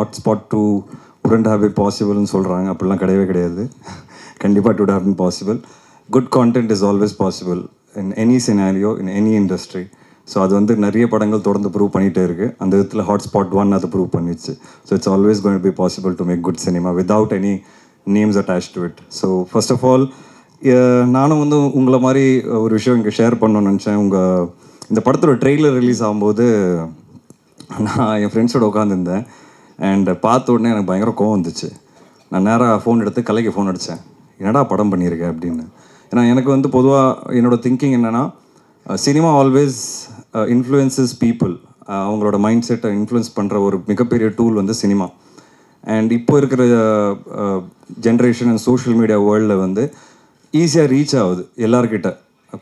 Hotspot 2 wouldn't have been possible னு சொல்கிறாங்க. அப்படிலாம் கிடையவே கிடையாது. கண்டிப்பாக it would have been possible. Good content is always possible in any scenario, in any industry. So அது வந்து நிறைய படங்கள் தொடர்ந்து ப்ரூவ் பண்ணிகிட்டே இருக்குது. அந்த விதத்தில் Hotspot 1 அது ப்ரூவ் பண்ணிச்சு. So it's always going to be possible to make good cinema without any names attach to it. So first of all நானும் வந்து உங்களை மாதிரி ஒரு விஷயம் இங்கே ஷேர் பண்ணணும்னு நினச்சேன். இந்த படத்தோட ட்ரெய்லர் ரிலீஸ் ஆகும்போது நான் என் ஃப்ரெண்ட்ஸோட உட்காந்துருந்தேன். அண்ட் பார்த்த உடனே எனக்கு பயங்கர கோவம் வந்துச்சு. நான் நேராக ஃபோன் எடுத்து கலைக்கு ஃபோன் அடித்தேன், என்னடா படம் பண்ணியிருக்கேன் அப்படின்னு. ஏன்னா எனக்கு வந்து பொதுவாக என்னோடய திங்கிங் என்னென்னா, சினிமா ஆல்வேஸ் இன்ஃப்ளூயன்சஸ் பீப்புள். அவங்களோட மைண்ட் செட்டை இன்ஃப்ளூயன்ஸ் பண்ணுற ஒரு மிகப்பெரிய டூல் வந்து சினிமா. அண்ட் இப்போ இருக்கிற ஜென்ரேஷன் அண்ட் சோஷியல் மீடியா வேர்ல்டில் வந்து ஈஸியாக ரீச் ஆகுது எல்லார்கிட்ட,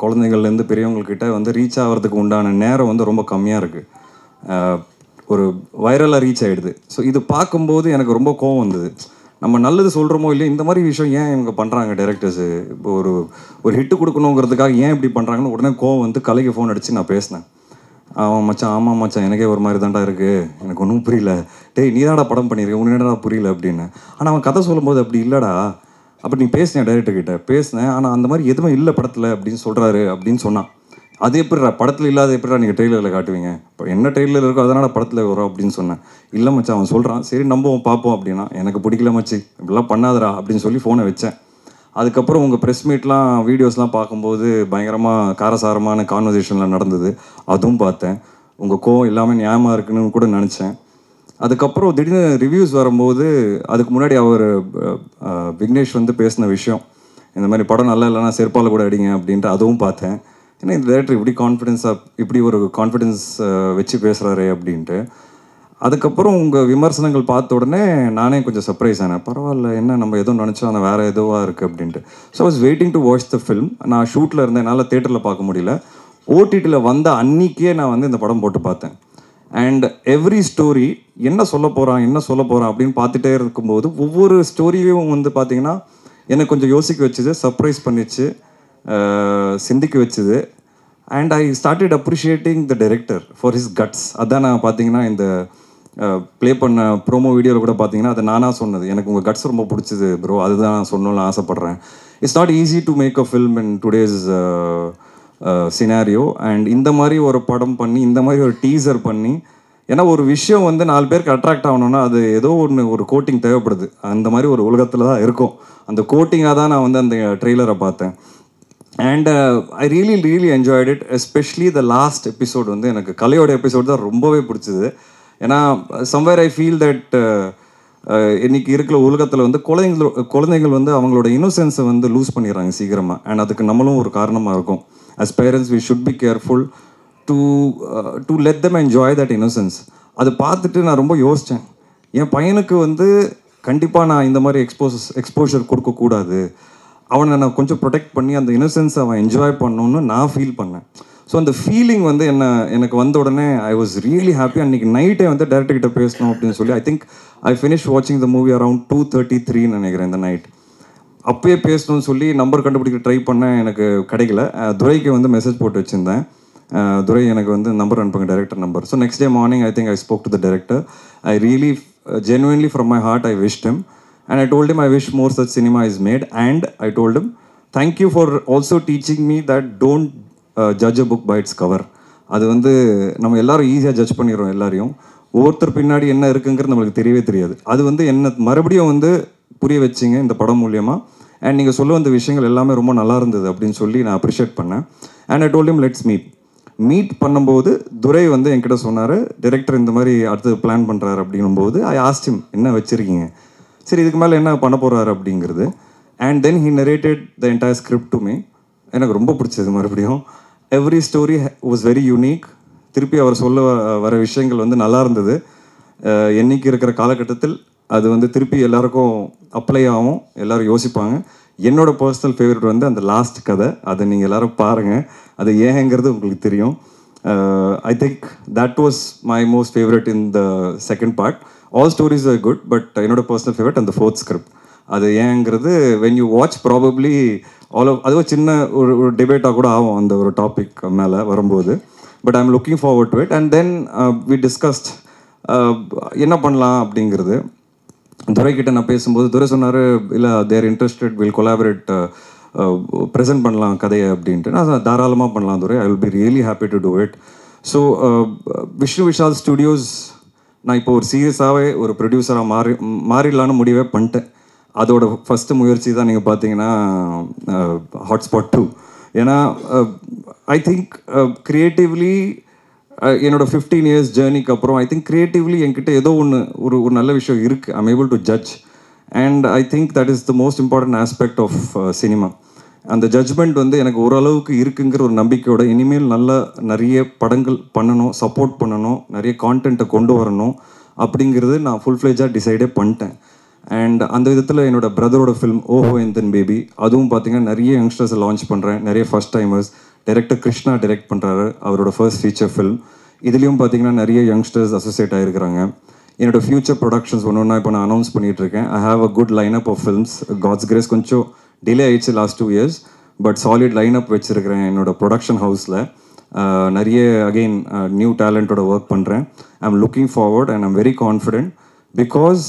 குழந்தைங்கள்லேருந்து பெரியவங்கக்கிட்ட வந்து ரீச் ஆகிறதுக்கு உண்டான நேரம் வந்து ரொம்ப கம்மியாக இருக்குது. ஒரு வைரலாக ரீச் ஆகிடுது. ஸோ இது பார்க்கும்போது எனக்கு ரொம்ப கோவம் வந்தது. நம்ம நல்லது சொல்கிறோமோ இல்லையோ, இந்த மாதிரி விஷயம் ஏன் இவங்க பண்ணுறாங்க டைரக்டர்ஸு? இப்போ ஒரு ஹிட்டு கொடுக்கணுங்கிறதுக்காக ஏன் இப்படி பண்ணுறாங்கன்னு உடனே கோவம் வந்து கலைக்கு ஃபோன் அடித்து நான் பேசினேன். அவன் மச்சான், ஆமாம் மச்சான், எனக்கே ஒரு மாதிரி தான்டா இருக்குது, எனக்கு ஒன்றும் புரியல. டேய் நீ தான்டா படம் பண்ணியிருக்கேன், உனக்கு என்னடா புரியல அப்படின்னு. ஆனால் அவன் கதை சொல்லும்போது அப்படி இல்லைடா, அப்படி நீ பேசினேன் டைரக்டர்கிட்ட பேசினேன், ஆனால் அந்த மாதிரி எதுவுமே இல்லை படத்தில் அப்படின்னு சொல்கிறாரு அப்படின்னு சொன்னான். அது எப்படிடா படத்தில் இல்லாத எப்படிடா நீங்கள் ட்ரெய்லரில் காட்டுவீங்க? இப்போ என்ன ட்ரெய்லர் இருக்கோ அதனால் படத்தில் வரும் அப்படின்னு சொன்னேன். இல்லை மச்சான் அவன் சொல்கிறான், சரி நம்பவும் பார்ப்போம் அப்படின்னா. எனக்கு பிடிக்கல மச்சி, இப்படிலாம் பண்ணாதடா அப்படின்னு சொல்லி ஃபோனை வச்சேன். அதுக்கப்புறம் உங்கள் ப்ரெஸ் மீட்லாம் வீடியோஸ்லாம் பார்க்கும்போது பயங்கரமாக காரசாரமான கான்வர்சேஷன்லாம் நடந்தது, அதுவும் பார்த்தேன். உங்கள் கோவம் எல்லாமே நியாயமாக இருக்குன்னு கூட நினச்சேன். அதுக்கப்புறம் திடீர்னு ரிவ்யூஸ் வரும்போது அதுக்கு முன்னாடி அவர் விக்னேஷ் வந்து பேசின விஷயம், இந்த மாதிரி படம் நல்லா இல்லைனா செருப்பால் கூட அடிங்க அப்படின்ட்டு, அதுவும் பார்த்தேன். ஏன்னா இந்த டேரக்டர் இப்படி கான்ஃபிடென்ஸாக இப்படி ஒரு கான்ஃபிடென்ஸ் வச்சு பேசுகிறாரு அப்படின்ட்டு. அதுக்கப்புறம் உங்கள் விமர்சனங்கள் பார்த்த உடனே நானே கொஞ்சம் சர்ப்ரைஸ் ஆனேன். பரவாயில்ல, என்ன நம்ம எதுவும் நினச்சோம் ஆனால் வேறு எதுவாக இருக்குது அப்படின்ட்டு. So I was waiting to watch the film. நான் ஷூட்டில் இருந்தேன், என்னால் தேட்டரில் பார்க்க முடியல. ஓடிடியில் வந்த அன்றைக்கே நான் வந்து இந்த படம் போட்டு பார்த்தேன். அண்ட் எவ்ரி ஸ்டோரி என்ன சொல்ல போகிறான் அப்படின்னு பார்த்துட்டே இருக்கும்போது ஒவ்வொரு ஸ்டோரியும் வந்து பார்த்திங்கன்னா எனக்கு கொஞ்சம் யோசிக்க வச்சுது, சர்ப்ரைஸ் பண்ணிச்சு, சிந்திக்க வச்சுது. And I started appreciating the director for his guts. அதான் நான் பார்த்தீங்கன்னா இந்த ப்ளே பண்ண ப்ரோமோ வீடியோவில் கூட பார்த்தீங்கன்னா அதை நானாக சொன்னது, எனக்கு உங்கள் கட்ஸ் ரொம்ப பிடிச்சிது ப்ரோ, அதுதான் நான் சொல்லணும்னு ஆசைப்பட்றேன். It's not easy to make a film in today's scenario. And இந்த மாதிரி ஒரு படம் பண்ணி, இந்த மாதிரி ஒரு டீசர் பண்ணி, ஏன்னா ஒரு விஷயம் வந்து 4 பேருக்கு அட்ராக்ட் ஆகணும்னா அது ஏதோ ஒரு கோட்டிங் தேவைப்படுது. அந்த மாதிரி ஒரு உலகத்தில் தான் இருக்கும். அந்த கோட்டிங்காக தான் நான் வந்து அந்த ட்ரெய்லரை பார்த்தேன். And I really enjoyed it. Especially the last episode வந்து எனக்கு கலையோட எபிசோட் தான் ரொம்பவே பிடிச்சிது. ஏன்னா சம்வேர் ஐ ஃபீல் தட் இன்றைக்கி இருக்கிற உலகத்தில் வந்து குழந்தைகள் வந்து அவங்களோட இன்னோசென்ஸை வந்து லூஸ் பண்ணிடுறாங்க சீக்கிரமாக. அண்ட் அதுக்கு நம்மளும் ஒரு காரணமாக இருக்கும். As parents we should be careful to let them enjoy that innocence. அதை பார்த்துட்டு நான் ரொம்ப யோசித்தேன், என் பையனுக்கு வந்து கண்டிப்பாக நான் இந்த மாதிரி எக்ஸ்போஷர் கொடுக்கக்கூடாது, அவனை நான் கொஞ்சம் ப்ரொடெக்ட் பண்ணி அந்த இன்னோசென்ஸை அவன் என்ஜாய் பண்ணணுன்னு நான் ஃபீல் பண்ணேன். ஸோ அந்த ஃபீலிங் வந்து எனக்கு வந்த உடனே ஐ வாஸ் ரியலி ஹாப்பி. அன்றைக்கி நைட்டே வந்து டேரக்டர்கிட்ட பேசணும் அப்படின்னு சொல்லி ஐ திங்க் ஐ ஃபினிஷ் வாட்சிங் த மூவி அரவுண்ட் 2:33 நினைக்கிறேன் இந்த நைட். அப்போயே பேசணும்னு சொல்லி நம்பர் கண்டுபிடிக்க ட்ரை பண்ணேன், எனக்கு கிடைக்கல. துரைக்கு வந்து மெசேஜ் போட்டு வச்சுருந்தேன், துரை எனக்கு வந்து நம்பர் அனுப்புங்க, director number. So next day morning I think I spoke to the director. I really genuinely from my heart I wished him, and I told him I wish more such cinema is made, and I told him thank you for also teaching me that don't judge a book by its cover. அது வந்து நம்ம எல்லாரும் ஈஸியாக judge பண்ணிடுறோம் எல்லாரையும். ஒவ்வொருத்தர் பின்னாடி என்ன இருக்குங்கிறது நம்மளுக்கு தெரியவே தெரியாது. அது வந்து என்ன மறுபடியும் வந்து புரிய வச்சிங்க இந்த படம் மூலியமாக. அண்ட் நீங்கள் சொல்ல வந்த விஷயங்கள் எல்லாமே ரொம்ப நல்லா இருந்தது அப்படின்னு சொல்லி நான் அப்ரிஷியேட் பண்ணேன். And I told him let's meet பண்ணும்போது துரை வந்து என்கிட்ட சொன்னார், டைரக்டர் இந்த மாதிரி அடுத்தது பிளான் பண்ணுறாரு அப்படிங்கும்போது ஐ ஆஸ்க்ட் ஹிம் என்ன வச்சுருக்கீங்க, சரி இதுக்கு மேலே என்ன பண்ண போகிறாரு அப்படிங்கிறது. And then he narrated the entire script to me. எனக்கு ரொம்ப பிடிச்சது. மறுபடியும் every story was very unique. திருப்பி அவர் சொல்ல வர விஷயங்கள் வந்து நல்லா இருந்தது. என்னைக்கு இருக்கிற காலகட்டத்தில் அது வந்து திருப்பி எல்லாருக்கும் அப்ளை ஆகும், எல்லோரும் யோசிப்பாங்க. என்னோடய பர்சனல் ஃபேவரட் வந்து அந்த லாஸ்ட் கதை, அதை நீங்கள் எல்லோரும் பாருங்கள், அது ஏங்கிறது உங்களுக்கு தெரியும். ஐ think that was my most favourite in the second part. All stories are good, but என்னோடய பர்சனல் ஃபேவரட் அந்த 4th ஸ்கிரிப்ட். அது ஏங்கிறது வென் யூ வாட்ச் ப்ராபப்ளி அது ஒரு சின்ன ஒரு டிபேட்டாக கூட ஆகும் அந்த ஒரு டாபிக் மேலே வரும்போது. But I am looking forward to it. And then we discussed என்ன பண்ணலாம் அப்படிங்கிறது. துரைக்கிட்ட நான் பேசும்போது துரை சொன்னார், இல்லை there interested will collaborate, present பண்ணலாம் கதையை அப்படின்ட்டு. நான் தாராளமாக பண்ணலாம் Durai, I will be really happy to do it. So Vishnu Vishal studios நான் இப்போ ஒரு சீரியஸாகவே ஒரு ப்ரொடியூசராக மாறிடலான்னு முடிவே பண்ணிட்டேன். அதோட ஃபஸ்ட்டு முயற்சி தான் நீங்கள் பார்த்தீங்கன்னா ஹாட்ஸ்பாட் 2. ஏன்னா ஐ திங்க் க்ரியேட்டிவ்லி என்னோட 15 years ஜேர்னிக்கு அப்புறம் ஐ திங்க் க்ரியேட்டிவ்லி என்கிட்ட ஏதோ ஒரு நல்ல விஷயம் இருக்குது. I'm able to judge and I think that is the most important aspect of cinema. அந்த ஜட்ஜ்மெண்ட் வந்து எனக்கு ஓரளவுக்கு இருக்குங்கிற ஒரு நம்பிக்கையோட இனிமேல் நிறைய படங்கள் பண்ணணும், சப்போர்ட் பண்ணணும், நிறைய கான்டென்ட்டை கொண்டு வரணும் அப்படிங்கிறது நான் ஃபுல் ஃப்ளெஜாக டிசைடே பண்ணிட்டேன். அண்ட் அந்த விதத்தில் என்னோட பிரதரோட ஃபிலிம் ஓஹோ எந்தன் பேபி, அதுவும் பார்த்தீங்கன்னா நிறைய யங்ஸ்டர்ஸை லான்ச் பண்ணுறேன், நிறைய first timers. Director Krishna direct பண்ணுறாரு, அவரோட ஃபர்ஸ்ட் ஃபீச்சர் ஃபில்ம். இதுலேயும் பார்த்தீங்கன்னா நிறைய யங்ஸ்டர்ஸ் அசோசியேட் ஆகிருக்கிறாங்க. என்னோட ஃபியூச்சர் ப்ரொடக்ஷன்ஸ் ஒன்று இப்போ நான் அனௌன்ஸ் பண்ணிகிட்ருக்கேன். I have a good lineup of films. God's grace கொஞ்சம் டிலே ஆயிடுச்சு last 2 years, but solid lineup வச்சுருக்கிறேன் என்னோட ப்ரொடக்ஷன் ஹவுஸில். நிறைய அகெயின் நியூ டேலண்ட்டோட ஒர்க் பண்ணுறேன். ஐ am looking forward and I'm very confident because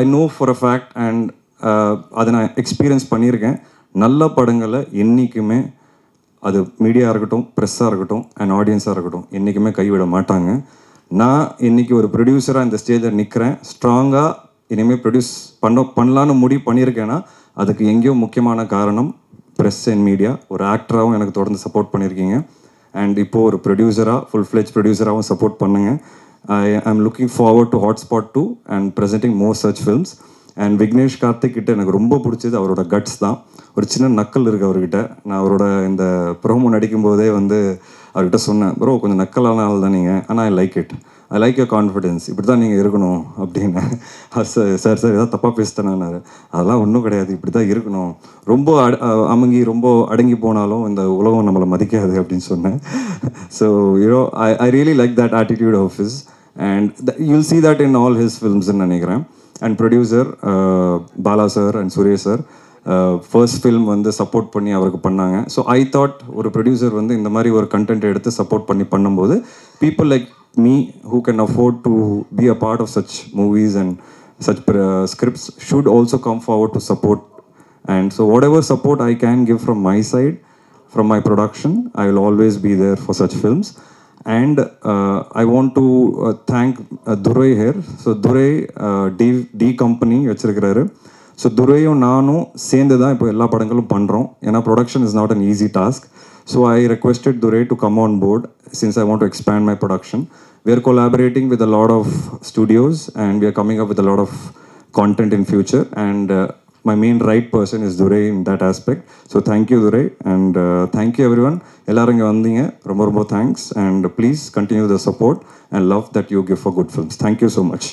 I know for a fact and அதை நான் experience பண்ணியிருக்கேன். நல்ல படங்களை என்றைக்குமே அது மீடியாவாக இருக்கட்டும், ப்ரெஸ்ஸாக இருக்கட்டும் அண்ட் ஆடியன்ஸாக இருக்கட்டும் என்றைக்குமே கைவிட மாட்டாங்க. நான் இன்றைக்கி ஒரு ப்ரொடியூசராக இந்த ஸ்டேஜில் நிற்கிறேன். ஸ்ட்ராங்காக இனிமேல் ப்ரொடியூஸ் பண்ணலான்னு முடிவு பண்ணியிருக்கேன்னா அதுக்கு எங்கேயோ முக்கியமான காரணம் ப்ரெஸ் அண்ட் மீடியா. ஒரு ஆக்டராகவும் எனக்கு தொடர்ந்து சப்போர்ட் பண்ணியிருக்கீங்க அண்ட் இப்போது ஒரு ப்ரொடியூசராக ஃபுல் ஃப்ளெஜ் ப்ரொடியூசராகவும் சப்போர்ட் பண்ணுங்கள். I am looking forward to hotspot 2 and presenting more such films. And Vignesh Karthik கிட்ட எனக்கு ரொம்ப பிடிச்சது அவரோட கட்ஸ் தான். ஒரு சின்ன நக்கல் இருக்குது அவர்கிட்ட. நான் அவரோட இந்த ப்ரோமோ நடிக்கும்போதே வந்து அவர்கிட்ட சொன்னேன், ப்ரோ கொஞ்சம் நக்கலான ஆள் தான் நீங்கள், ஆனால் I like it, I like your confidence, இப்படி தான் நீங்கள் இருக்கணும் அப்படின்னு. சார் ஏதாவது தப்பாக பேசிட்டேனாரு. அதெல்லாம் ஒன்றும் கிடையாது, இப்படி தான் இருக்கணும், ரொம்ப அமுங்கி ரொம்ப அடங்கி போனாலும் இந்த உலகம் நம்மளை மதிக்காது அப்படின்னு சொன்னேன். So you know I really like that attitude of his and you'll see that in all his filmsன்னு நினைக்கிறேன். And producer Bala sir and Suresh sir first film வந்து சப்போர்ட் பண்ணி அவருக்கு பண்ணாங்க. ஸோ ஐ தாட் ஒரு ப்ரொடியூசர் வந்து இந்த மாதிரி ஒரு கண்டென்ட் எடுத்து சப்போர்ட் பண்ணும்போது people like me who can afford to be a part of such movies and such scripts should also come forward to support. And so whatever support I can give from my side, from my production, I will always be there for such films. And I want to thank Durai here. So Durai D company வச்சிருக்கிறாரு. So துரையும் நானும் சேர்ந்து தான் இப்போ எல்லா படங்களும் பண்ணுறோம். ஏன்னா production is not an easy task. So I requested Durai to come on board since I want to expand my production. We are collaborating with a lot of studios and we are coming up with a lot of content in future. And my main right person is Durai in that aspect. So thank you Durai and thank you everyone. எல்லாரும் இங்கே வந்தீங்க, ரொம்ப ரொம்ப thanks. And please continue the support and love that you give for good films. Thank you so much.